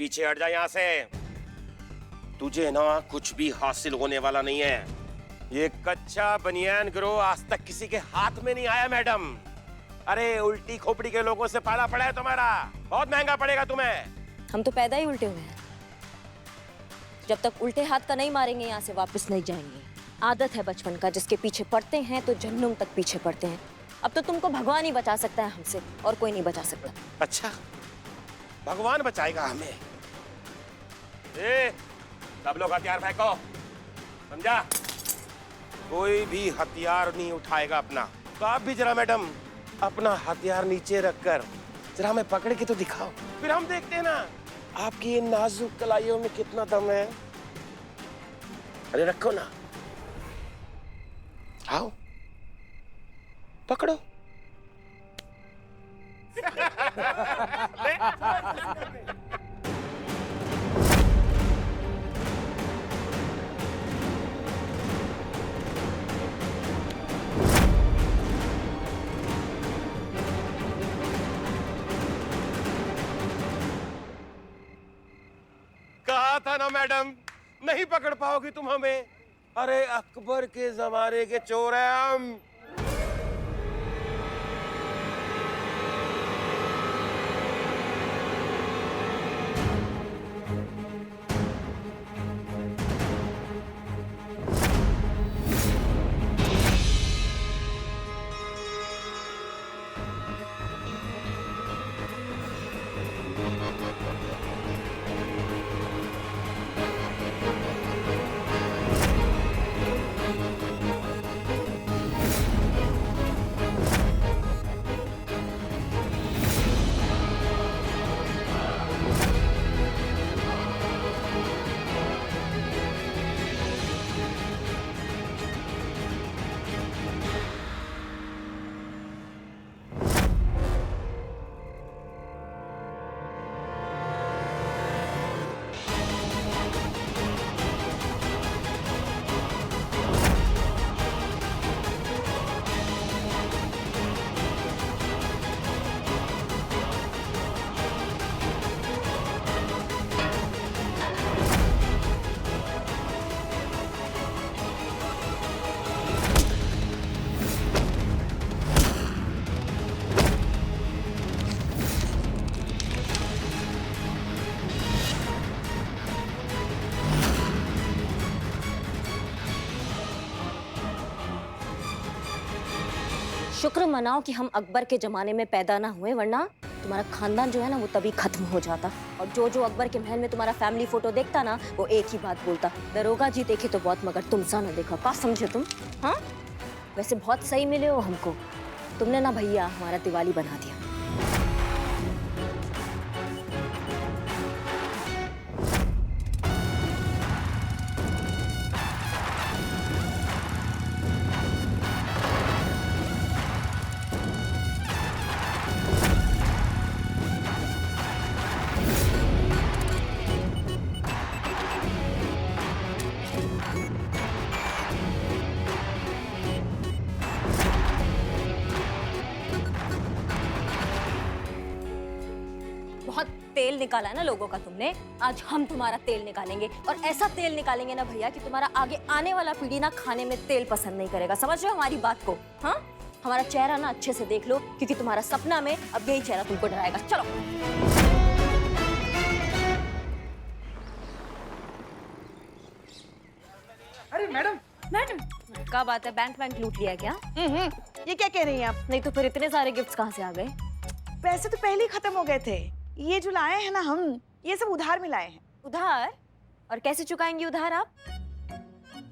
पीछे हट जा यहाँ से। तुझे ना कुछ भी हासिल होने वाला नहीं है। ये कच्चा बनियान गिरोह आज तक किसी के हाथ में नहीं आया मैडम। अरे उल्टी खोपड़ी के लोगों से पाला पड़ा है तुम्हारा, बहुत महंगा पड़ेगा तुम्हें। हम तो पैदा ही उल्टे हुए हैं। जब तक उल्टे हाथ का नहीं मारेंगे यहाँ से वापस नहीं जाएंगे। आदत है बचपन का, जिसके पीछे पड़ते हैं तो जन्म तक पीछे पड़ते हैं। अब तो तुमको भगवान ही बचा सकता है हमसे, और कोई नहीं बचा सकता। अच्छा, भगवान बचाएगा हमें? सब लोग हथियार फेंको, समझा? कोई भी हथियार नहीं उठाएगा अपना। तो आप भी जरा मैडम अपना हथियार नीचे रखकर जरा हमें पकड़ के तो दिखाओ, फिर हम देखते हैं ना आपकी इन नाजुक कलाइयों में कितना दम है। अरे रखो ना, आओ पकड़ो। कहा था ना मैडम, नहीं पकड़ पाओगी तुम हमें। अरे अकबर के जमाने के चोर हैं हम। शुक्र मनाओ कि हम अकबर के जमाने में पैदा ना हुए, वरना तुम्हारा खानदान जो है ना वो तभी खत्म हो जाता। और जो अकबर के महल में तुम्हारा फैमिली फोटो देखता ना, वो एक ही बात बोलता, दरोगा जी देखे तो बहुत मगर तुम सा ना देखा। क्या समझे तुम? हाँ, वैसे बहुत सही मिले हो हमको। तुमने ना भैया हमारा दिवाली बना दिया। बहुत तेल निकाला है ना लोगों का तुमने, आज हम तुम्हारा तेल निकालेंगे। और ऐसा तेल निकालेंगे ना भैया कि तुम्हारा आगे आने वाला पीढ़ी ना खाने में तेल पसंद नहीं करेगा। समझ रहे हो हमारी बात को? हाँ, हमारा चेहरा ना अच्छे से देख लो, क्योंकि तुम्हारा सपना में अब यही चेहरा तुमको डराएगा। चलो। अरे मैडम, क्या बात है, बैंक लूट लिया क्या? ये क्या कह रही हैं आप? नहीं तो फिर इतने सारे गिफ्ट्स कहाँ से आ गए? पैसे तो पहले ही खत्म हो गए थे। ये जो लाए हैं ना हम, ये सब उधार में लाए हैं। उधार? और कैसे चुकाएंगी उधार आप?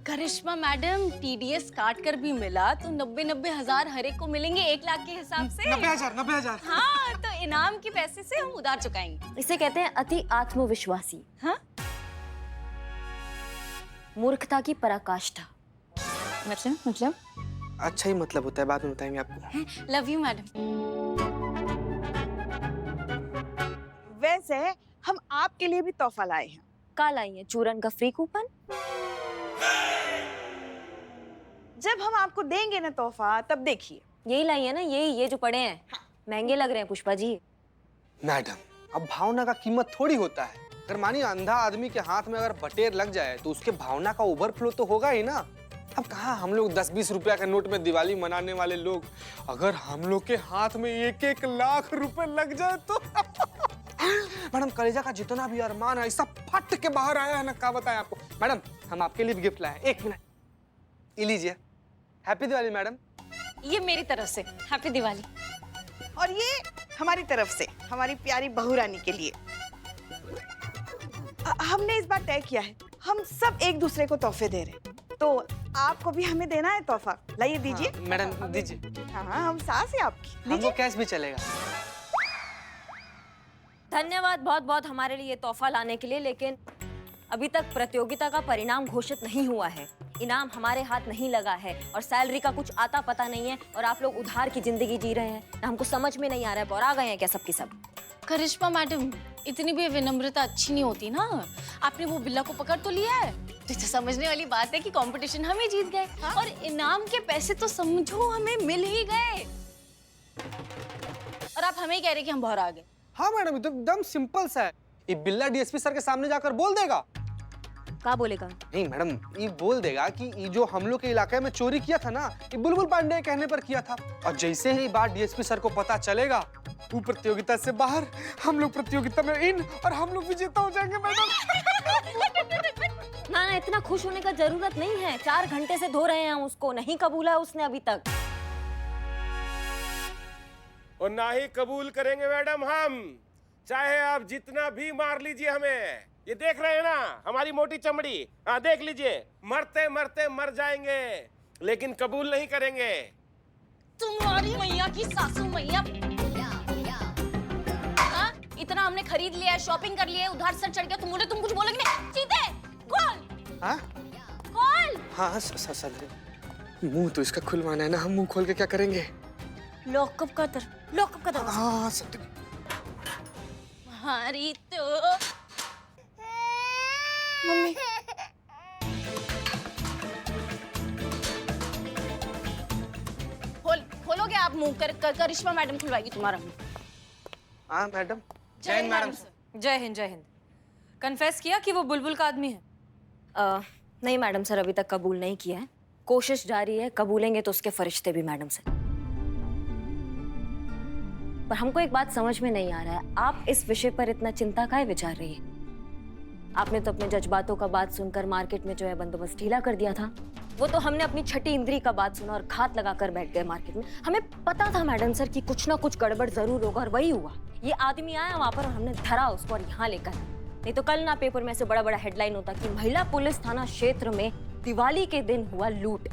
करिश्मा मैडम, टीडीएस काट कर भी मिला तो 90 हजार हर एक को मिलेंगे 1 लाख के हिसाब से। 90,000। हाँ, तो इनाम के पैसे से हम उधार चुकाएंगे। इसे कहते हैं अति आत्मविश्वासी। हाँ? मूर्खता की पराकाष्ठा। मतलब अच्छा ही मतलब होता है, बाद में बताएंगे आपको। Love you madam. वैसे हम आपके लिए भी तोहफा लाए हैं। का लाई है? चूरन का फ्री कूपन? जब हम आपको देंगे ना तोहफा, तब देखिए। यही लाई है ना, ये जो पड़े हैं। महंगे लग रहे हैं पुष्पा जी। मैडम, अब भावना का कीमत थोड़ी होता है। अगर मानिए अंधा आदमी के हाथ में अगर बटेर लग जाए तो उसके भावना का ओवरफ्लो तो होगा ही ना। अब कहाँ हम लोग 10-20 रुपया के नोट में दिवाली मनाने वाले लोग, अगर हम लोग के हाथ में 1-1 लाख रुपए लग जाए तो मैडम कलेजा का जितना भी अरमान है सब फट के बाहर आया है ना, क्या बताएं आपको। मैडम हम आपके लिए भी गिफ्ट लाए हैं, 1 मिनट ये लीजिए। Happy Diwali madam. ये मेरी तरफ से हैप्पी दिवाली। और ये हमारी तरफ से हमारी प्यारी बहू रानी के लिए। हमने इस बार तय किया है, हम सब एक दूसरे को तोहफे दे रहे हैं, तो आपको भी हमें देना है तोहफा। लाइए दीजिए। हाँ, मैडम दीजिए। हाँ हम सास है आपकी, हमको दीजिए। कैश भी चलेगा। धन्यवाद बहुत बहुत हमारे लिए तोहफा लाने के लिए, लेकिन अभी तक प्रतियोगिता का परिणाम घोषित नहीं हुआ है, इनाम हमारे हाथ नहीं लगा है और सैलरी का कुछ आता पता नहीं है और आप लोग उधार की जिंदगी जी रहे हैं। हमको समझ में नहीं आ रहा है, बौरा गए हैं क्या सब की सब। करिश्मा मैडम, इतनी भी विनम्रता अच्छी नहीं होती ना। आपने वो बिल्ला को पकड़ तो लिया है, तो इसे समझने वाली बात है कि कंपटीशन हमें जीत गए। और इनाम के पैसे तो समझो हमें मिल ही गए, और आप हमें ही कह रहे कि हम बाहर आ गए। हाँ मैडम, तो एकदम सिंपल सा है। ये बिल्ला डीएसपी सर के सामने जाकर बोल देगा। क्या बोलेगा? नहीं मैडम, ये बोल देगा कि ये जो हम लोग के इलाके में चोरी किया था ना, ये बुलबुल पांडे के कहने पर किया था। और जैसे ही बात डीएसपी सर को पता चलेगा, वो प्रतियोगिता से बाहर, हम लोग प्रतियोगिता में इन, और हम लोग विजेता हो जाएंगे मैडम। ना ना, इतना खुश होने का जरूरत नहीं है। 4 घंटे से धो रहे हैं उसको, नहीं कबूला है उसने अभी तक। और ना ही कबूल करेंगे मैडम हम, चाहे आप जितना भी मार लीजिए हमें। ये देख रहे हैं ना हमारी मोटी चमड़ी, हाँ देख लीजिए, मरते मरते मर जाएंगे लेकिन कबूल नहीं करेंगे। तुम्हारी मैया की सासू मैया। हाँ? इतना हमने खरीद लिया है, शॉपिंग कर लिया है, उधार सर चढ़ गया, तुम कुछ बोलोगे नहीं? सीधे खोल। हाँ खोल। हाँ सर, मुंह तो इसका खुलवाना है ना, हम मुंह खोल के क्या करेंगे? लॉकअप का दरवाजा। हाँ सर। हमारी तो मम्मी खोलोगे आप मुंह करिश्मा मैडम खुलवाएगी तुम्हारा मुंह। हाँ मैडम। जय हिंद मैडम। जय हिंद जय हिंद। कन्फेस किया कि वो बुलबुल का आदमी है? नहीं मैडम सर, अभी तक कबूल नहीं किया है, कोशिश जारी है। कबूलेंगे तो उसके फरिश्ते भी मैडम से। पर हमको एक बात समझ में नहीं आ रहा है, आप इस विषय पर इतना चिंता काहे विचार रही है? आपने तो अपने जज्बातों का बात सुनकर मार्केट में जो है बंदोबस्त ढीला कर दिया था। वो तो हमने अपनी छठी इंद्री का बात सुना और घात लगाकर बैठ गए मार्केट में। हमें पता था मैडम सर कि कुछ ना कुछ गड़बड़ जरूर होगा, और वही हुआ। ये आदमी आया वहां पर और हमने धरा उसको और यहाँ लेकर। नहीं तो कल ना पेपर में ऐसे बड़ा बड़ा हेडलाइन होता कि महिला पुलिस थाना क्षेत्र में दिवाली के दिन हुआ लूट।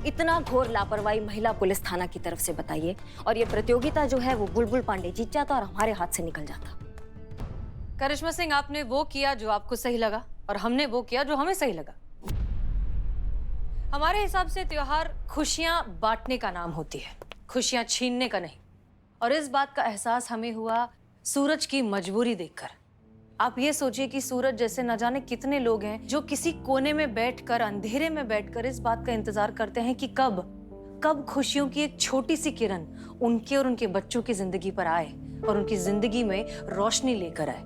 इतना घोर लापरवाही महिला पुलिस थाना की तरफ से, बताइए। और ये प्रतियोगिता जो है वो बुलबुल पांडे जीत जाता और हमारे हाथ से निकल जाता। करिश्मा सिंह, आपने वो किया जो आपको सही लगा और हमने वो किया जो हमें सही लगा। हमारे हिसाब से त्योहार खुशियां बांटने का नाम होती है, खुशियां छीनने का नहीं। और इस बात का एहसास हमें हुआ सूरज की मजबूरी देखकर। आप ये सोचिए कि सूरज जैसे न जाने कितने लोग हैं जो किसी कोने में बैठकर, अंधेरे में बैठकर इस बात का इंतजार करते हैं कि कब खुशियों की एक छोटी सी किरण उनके और उनके बच्चों की जिंदगी पर आए और उनकी जिंदगी में रोशनी लेकर आए।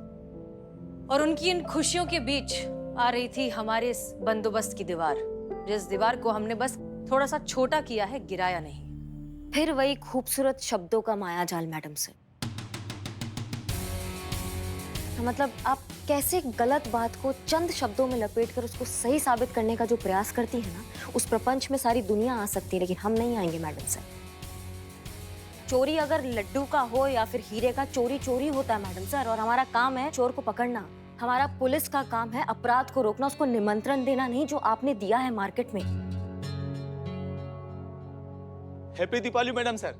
और उनकी इन खुशियों के बीच आ रही थी हमारे इस बंदोबस्त की दीवार, जिस दीवार को हमने बस थोड़ा सा छोटा किया है, गिराया नहीं। फिर वही खूबसूरत शब्दों का मायाजाल मैडम से। मतलब आप कैसे गलत बात को चंद शब्दों में लपेटकर उसको सही साबित करने का जो प्रयास करती है ना, उस प्रपंच में सारी दुनिया आ सकती है, लेकिन हम नहीं आएंगे मैडम सर। चोरी अगर लड्डू का हो या फिर हीरे का, चोरी चोरी होता है मैडम सर। और हमारा काम है चोर को पकड़ना, हमारा पुलिस का काम है अपराध को रोकना, उसको निमंत्रण देना नहीं जो आपने दिया है मार्केट में। Happy Deepavali madam sir.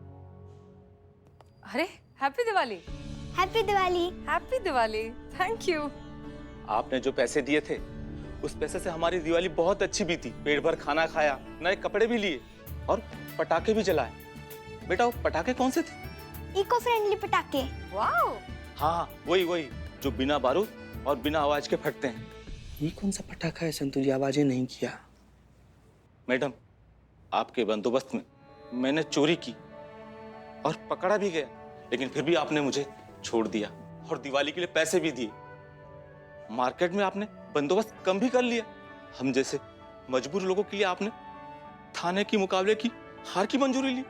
अरे happy Diwali. Happy Diwali. Happy Diwali. Thank you. आपने जो पैसे दिए थे उस पैसे से हमारी दिवाली बहुत अच्छी बीती। पेट भर खाना खाया, नए कपड़े भी लिए और पटाखे भी जलाए। बेटा वो पटाखे कौन से थे? इको फ्रेंडली पटाखे। वाओ। हाँ वही जो बिना बारूद और बिना आवाज के फटते हैं। ये कौन सा पटाखा है संतु जी, आवाजें नहीं किया? मैडम आपके बंदोबस्त में मैंने चोरी की और पकड़ा भी गया, लेकिन फिर भी आपने मुझे छोड़ दिया और दिवाली के लिए पैसे भी दिए। मार्केट में आपने बंदोबस्त कम भी कर लिया। हम जैसे मजबूर लोगों के लिए आपने थाने की मुकाबले की हार की मंजूरी ली।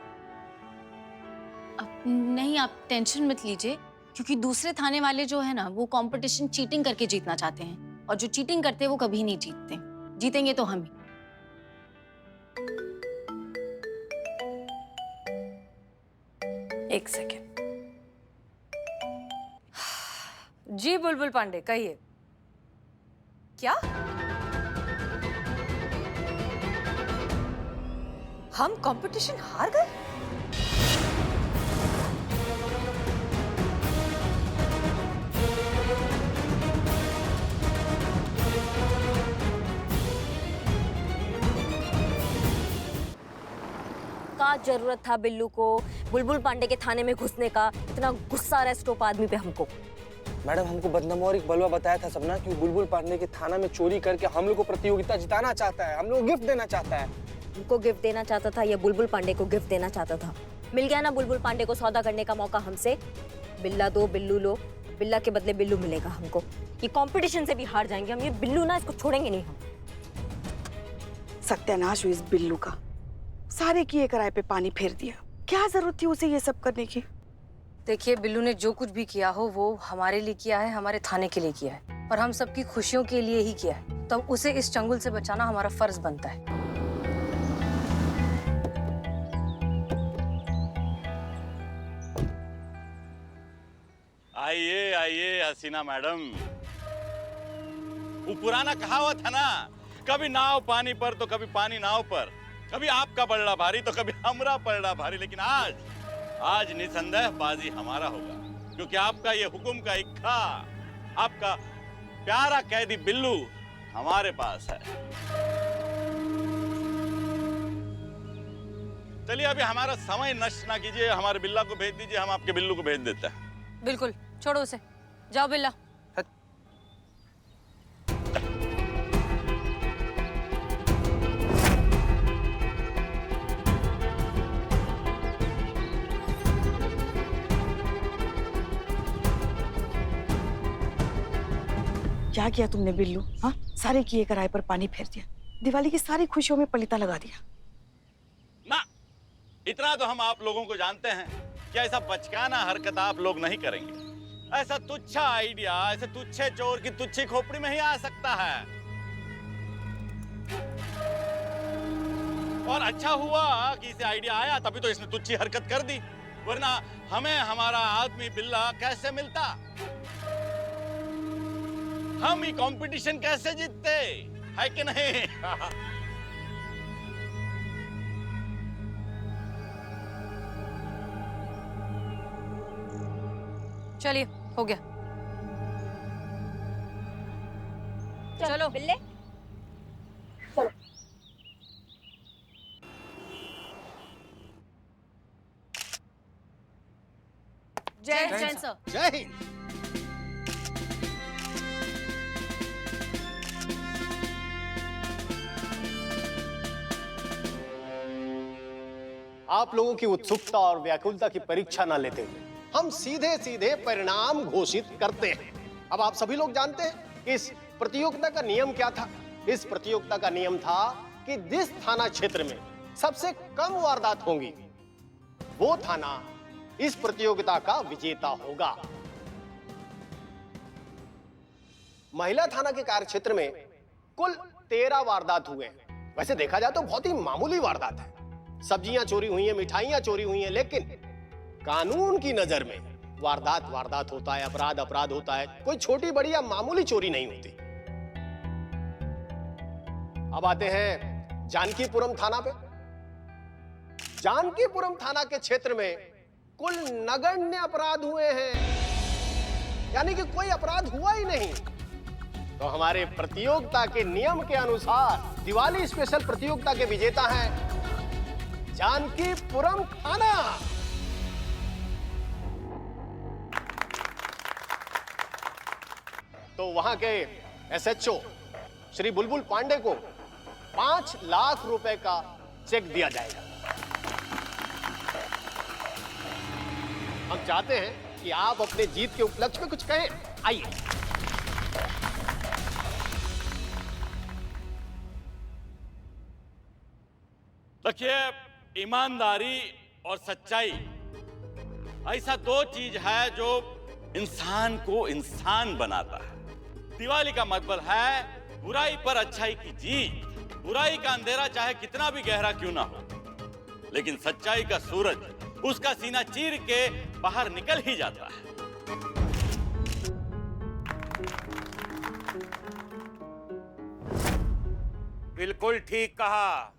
अब नहीं, आप टेंशन मत लीजिए, क्योंकि दूसरे थाने वाले जो है ना, वो कंपटीशन चीटिंग करके जीतना चाहते हैं, और जो चीटिंग करते हैं वो कभी नहीं जीतते। जीतेंगे तो हम ही। एक सेकेंड। जी बुलबुल पांडे, कहिए। क्या? हम कंपटीशन हार गए? का जरूरत था बिल्लू को बुलबुल पांडे के थाने में घुसने का? इतना गुस्सा रेस्टोप आदमी पे हमको। मैडम, हमको बदनाम और एक बलवा बताया था सपना कि बुलबुल पांडे के थाना में चोरी करके हम लोग को प्रतियोगिता जिताना चाहता है, हम लोग को गिफ्ट देना चाहता है। हमको गिफ्ट देना चाहता था या बुलबुल पांडे को गिफ्ट देना चाहता था? मिल गया ना बुलबुल पांडे को सौदा करने का मौका हमसे। बिल्ला दो बिल्लू लो, बिल्ला के बदले बिल्लू मिलेगा हमको। ये कंपटीशन से भी हार जाएंगे हम, ये बिल्लू ना, इसको छोड़ेंगे नहीं हम। सत्यानाश हुई इस बिल्लू का, सारे किए कराए पे पानी फेर दिया। क्या जरूरत थी उसे ये सब करने की? देखिए, बिल्लू ने जो कुछ भी किया हो वो हमारे लिए किया है, हमारे थाने के लिए किया है, और हम सबकी खुशियों के लिए ही किया है। तो उसे इस चंगुल से बचाना हमारा फर्ज बनता है। आइए आइए हसीना मैडम। वो पुराना कहावत है ना, कभी नाव पानी पर तो कभी पानी नाव पर, कभी आपका पलड़ा भारी तो कभी हमरा पलड़ा भारी। लेकिन आज निसंदेह बाजी हमारा होगा, क्योंकि आपका ये हुक्म का इक्खा, आपका प्यारा कैदी बिल्लू हमारे पास है। चलिए अभी हमारा समय नष्ट ना कीजिए, हमारे बिल्ला को भेज दीजिए, हम आपके बिल्लू को भेज देते हैं। बिल्कुल, छोड़ो उसे। जाओ बिल्ला। क्या किया तुमने बिल्लू? हाँ, सारे किए कराए पर पानी फेर दिया, दिवाली की सारी खुशियों में पलीता लगा दिया। ना, इतना तो हम आप लोगों को जानते हैं कि ऐसा बचकाना हरकत आप लोग नहीं करेंगे। ऐसा तुच्छा आइडिया ऐसे तुच्छे चोर की तुच्छी खोपड़ी में ही आ सकता है। और अच्छा हुआ कि इसे आइडिया आया, तभी तो इसने तुच्छी हरकत कर दी, वरना हमें हमारा आदमी बिल्ला कैसे मिलता, हम ही कंपटीशन कैसे जीतते, है कि नहीं? चलिए, हो गया। चलो बिल्ले। जय जय सर। जय हिंद। आप लोगों की उत्सुकता और व्याकुलता की परीक्षा न लेते हुए हम सीधे सीधे परिणाम घोषित करते हैं। अब आप सभी लोग जानते हैं इस प्रतियोगिता का नियम क्या था। इस प्रतियोगिता का नियम था कि जिस थाना क्षेत्र में सबसे कम वारदात होंगी वो थाना इस प्रतियोगिता का विजेता होगा। महिला थाना के कार्य क्षेत्र में कुल 13 वारदात हुए हैं। वैसे देखा जाए तो बहुत ही मामूली वारदात है, सब्जियां चोरी हुई हैं, मिठाइयां चोरी हुई हैं, लेकिन कानून की नजर में वारदात वारदात होता है, अपराध अपराध होता है, कोई छोटी बड़ी या मामूली चोरी नहीं होती। अब आते हैं जानकीपुरम थाना पे। जानकीपुरम थाना के क्षेत्र में कुल नगण्य अपराध हुए हैं, यानी कि कोई अपराध हुआ ही नहीं। तो हमारे प्रतियोगिता के नियम के अनुसार दिवाली स्पेशल प्रतियोगिता के विजेता हैं जानकीपुरम थाना। तो वहां के एसएचओ श्री बुलबुल पांडे को 5 लाख रुपए का चेक दिया जाएगा। हम चाहते हैं कि आप अपने जीत के उपलक्ष्य में कुछ कहें। आइए। देखिए, ईमानदारी और सच्चाई ऐसा दो चीज है जो इंसान को इंसान बनाता है। दिवाली का मतलब है बुराई पर अच्छाई की जीत। बुराई का अंधेरा चाहे कितना भी गहरा क्यों ना हो, लेकिन सच्चाई का सूरज उसका सीना चीर के बाहर निकल ही जाता है। बिल्कुल ठीक कहा।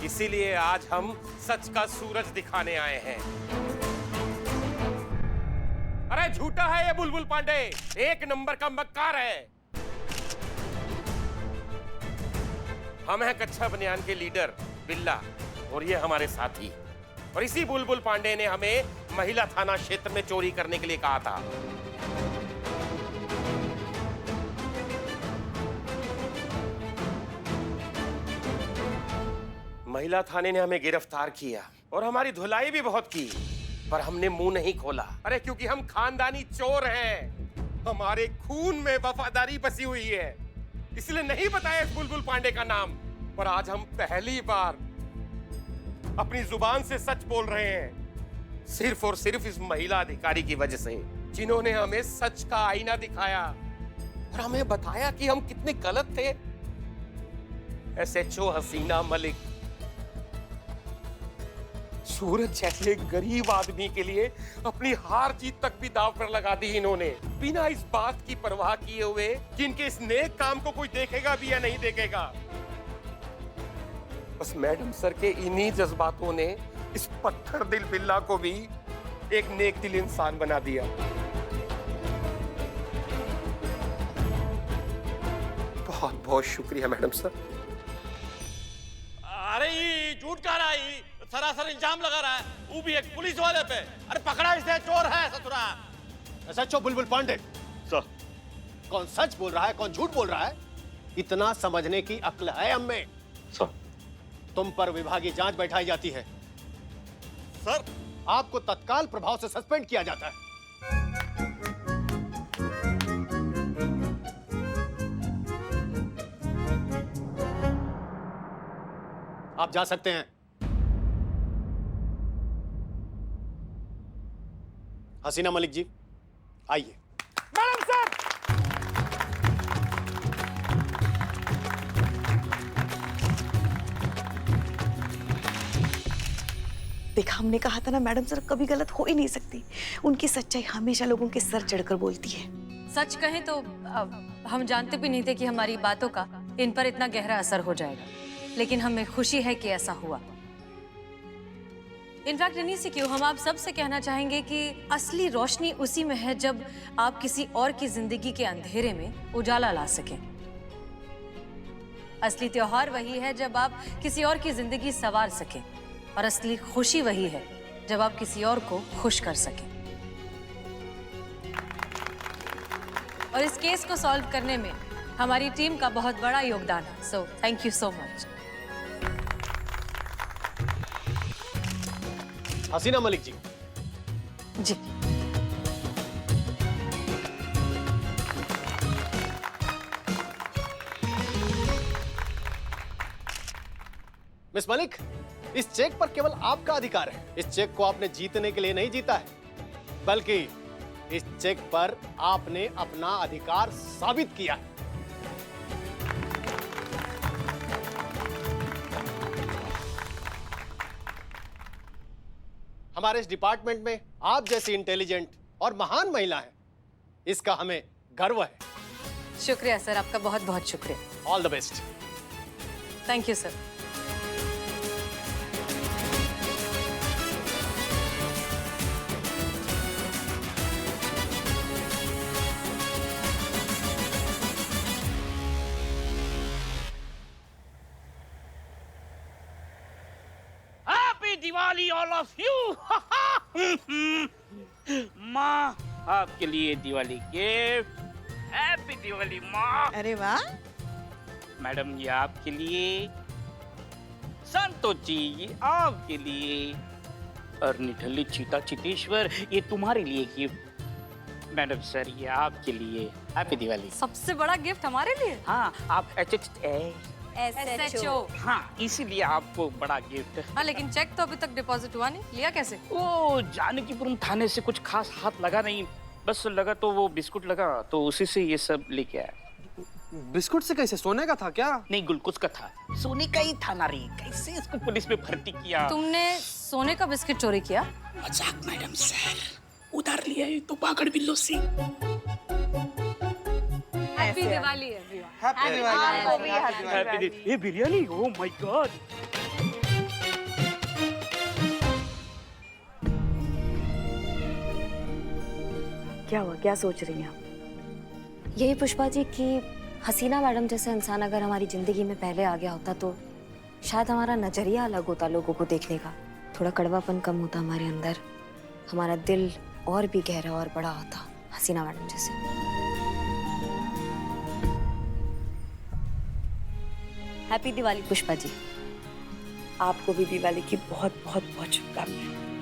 इसीलिए आज हम सच का सूरज दिखाने आए हैं। अरे झूठा है ये बुलबुल पांडे, एक नंबर का मक्कार है। हम हैं कच्चा बनियान के लीडर बिल्ला और ये हमारे साथी। और इसी बुलबुल पांडे ने हमें महिला थाना क्षेत्र में चोरी करने के लिए कहा था। महिला थाने ने हमें गिरफ्तार किया और हमारी धुलाई भी बहुत की, पर हमने मुंह नहीं खोला। अरे क्योंकि हम खानदानी चोर हैं, हमारे खून में वफादारी बसी हुई है, इसलिए नहीं बताया इस बुलबुल पांडे का नाम। पर आज हम पहली बार अपनी जुबान से सच बोल रहे हैं, सिर्फ और सिर्फ इस महिला अधिकारी की वजह से, जिन्होंने हमें सच का आईना दिखाया और हमें बताया कि हम कितने गलत थे। SHO हसीना मलिक, सूरज जैसे एक गरीब आदमी के लिए अपनी हार जीत तक भी दांव पर लगा दी इन्होंने, बिना इस बात की परवाह किए हुए कि इनके इस नेक काम को कोई देखेगा भी या नहीं देखेगा। बस मैडम सर के इन्हीं जज्बातों ने इस पत्थर दिल बिल्ला को भी एक नेक दिल इंसान बना दिया। बहुत बहुत शुक्रिया मैडम सर। अरे ये झूठ कह रहा है, सरासर इल्जाम लगा रहा है, वो भी एक पुलिस वाले पे। अरे पकड़ा इसे, चोर है ससुरा। SHO बुलबुल पांडे, सर कौन सच बोल रहा है कौन झूठ बोल रहा है, इतना समझने की अक्ल है हमें। सर तुम पर विभागीय जांच बैठाई जाती है सर, आपको तत्काल प्रभाव से सस्पेंड किया जाता है। आप जा सकते हैं। हसीना मलिक जी आइए। मैडम सर, देखा, हमने कहा था ना मैडम सर कभी गलत हो ही नहीं सकती। उनकी सच्चाई हमेशा लोगों के सर चढ़कर बोलती है। सच कहें तो हम जानते भी नहीं थे कि हमारी बातों का इन पर इतना गहरा असर हो जाएगा, लेकिन हमें खुशी है कि ऐसा हुआ। इनफैक्ट इन्हीं से क्यों हम आप सबसे कहना चाहेंगे कि असली रोशनी उसी में है जब आप किसी और की जिंदगी के अंधेरे में उजाला ला सकें। असली त्योहार वही है जब आप किसी और की जिंदगी संवार सकें, और असली खुशी वही है जब आप किसी और को खुश कर सकें। और इस केस को सॉल्व करने में हमारी टीम का बहुत बड़ा योगदान है। So thank you so much. Hasina Malik ji. जी। मिस मलिक, इस चेक पर केवल आपका अधिकार है। इस चेक को आपने जीतने के लिए नहीं जीता है, बल्कि इस चेक पर आपने अपना अधिकार साबित किया है। हमारे इस डिपार्टमेंट में आप जैसी इंटेलिजेंट और महान महिला है, इसका हमें गर्व है। शुक्रिया सर, आपका बहुत बहुत शुक्रिया। All the best. Thank you sir. Diwali all of you. माँ आपके लिए दिवाली गिफ्ट। हैप्पी दिवाली माँ। अरे वाह। मैडम ये आपके लिए, संतोष जी ये आपके लिए, और निठल्ली चीता चितेश्वर ये तुम्हारे लिए गिफ्ट। मैडम सर ये आपके लिए हैप्पी दिवाली। सबसे बड़ा गिफ्ट हमारे लिए। हाँ आप SHO। हाँ इसीलिए आपको बड़ा गिफ्ट। हाँ लेकिन चेक तो अभी तक डिपॉजिट हुआ नहीं, लिया कैसे? वो जानकीपुरम थाने से कुछ खास हाथ लगा नहीं, बस लगा तो वो बिस्कुट लगा तो उसी से ये सब लेके आया। बिस्कुट से कैसे? सोने का था क्या? नहीं गुलकुस का था, सोने का ही था ना रे, कैसे इसको पुलिस में भर्ती किया? तुमने सोने का बिस्किट चोरी किया? मजाक मैडम सर, उधार लिया है तो पाकड़ बिल्लो से। Happy Diwali everyone. Happy Diwali. Happy Diwali. ये बिरयानी, ओह माय गॉड। क्या हुआ, क्या सोच रही हैं आप? यही पुष्पा जी कि हसीना मैडम जैसे इंसान अगर हमारी जिंदगी में पहले आ गया होता तो शायद हमारा नजरिया अलग होता लोगों को देखने का, थोड़ा कड़वापन कम होता हमारे अंदर, हमारा दिल और भी गहरा और बड़ा होता हसीना मैडम जैसे। हैप्पी दिवाली पुष्पा जी। आपको भी दिवाली की बहुत बहुत बहुत शुभकामनाएं।